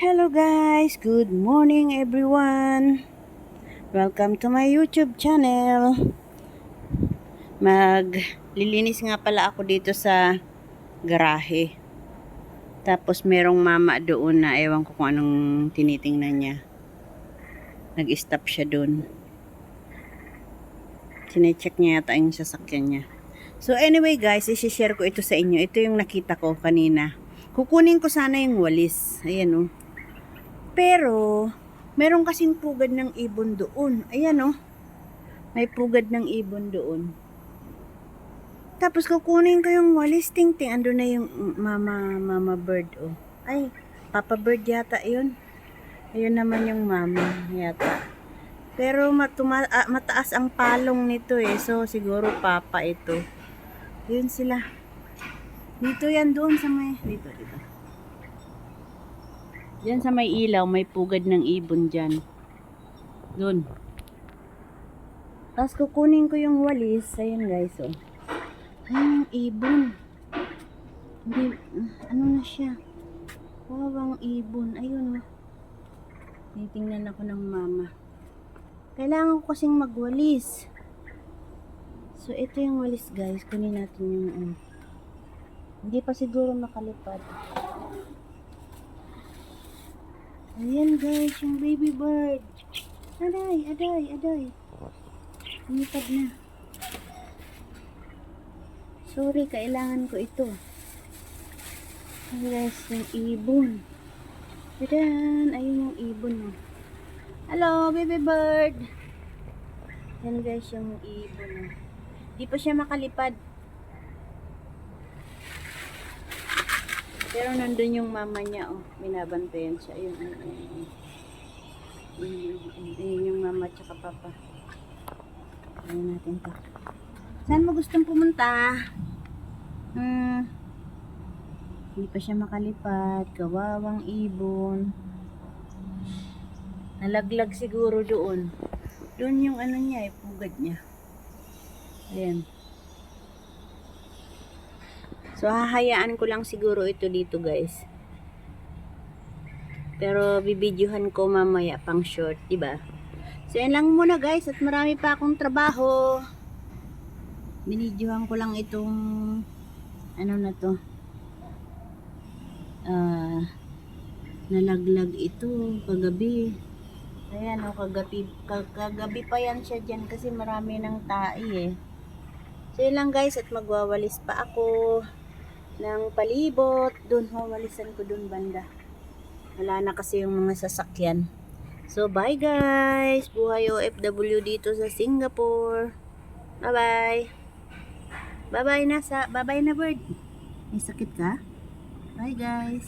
Hello guys, good morning everyone. Welcome to my YouTube channel. Maglilinis nga pala ako dito sa garahe. Tapos merong mama doon na ewan ko kung anong tinitingnan niya. Nag-stop siya doon. Sinecheck niya yata yung sasakyan niya. So anyway guys, isi-share ko ito sa inyo. Ito yung nakita ko kanina. Kukunin ko sana yung walis. Ayan oh. Pero, meron kasing pugad ng ibon doon. Ayan oh. May pugad ng ibon doon. Tapos kukunin ko yung walis. Ting-ting. Ando na yung mama bird oh. Ay, papa bird yata yun. Ayun naman yung mama yata. Pero mataas ang palong nito eh. So, siguro papa ito. Yun sila. Dito yan doon sa may... Dito. Diyan sa may ilaw, may pugad ng ibon dyan. Doon. Tapos kukunin ko yung walis. Ayan guys, oh. Ay, yung ibon. Hindi, ano na siya? Wawang ibon. Ayun, oh. Titingnan ako ng mama. Kailangan ko kasing magwalis. So, ito yung walis guys. Kunin natin yung, hindi pa siguro makalipad. Ayan guys, yung baby bird. Aday. Lumipad na. Sorry, kailangan ko ito. Ayan guys, yung ibon. Ayan, ayun yung ibon. Oh. Hello, baby bird. Ayan guys, yung ibon. Oh. Di pa siya makalipad. Pero nandun yung mama niya, oh. Binabantayan siya. Ayun. Ayun yung mama tsaka papa. Ayun natin to. Saan mo gustong pumunta? Hindi pa siya makalipad. Kawawang ibon. Nalaglag siguro doon. Doon yung ano niya, pugad niya. Ayan. So, hahayaan ko lang siguro ito dito guys. Pero, bibidyohan ko mamaya pang short, diba? So, yan lang muna guys. At marami pa akong trabaho. Binidyohan ko lang itong ano na to. Nalaglag ito kagabi. Ayan o, kagabi pa yan siya dyan kasi marami ng tai eh. So, yan lang guys. At magwawalis pa ako ng palibot. Doon, wawalisan ko doon banda. Wala na kasi yung mga sasakyan. So, bye guys! Buhay OFW dito sa Singapore. Bye-bye! Bye-bye na bird. May sakit ka? Bye guys!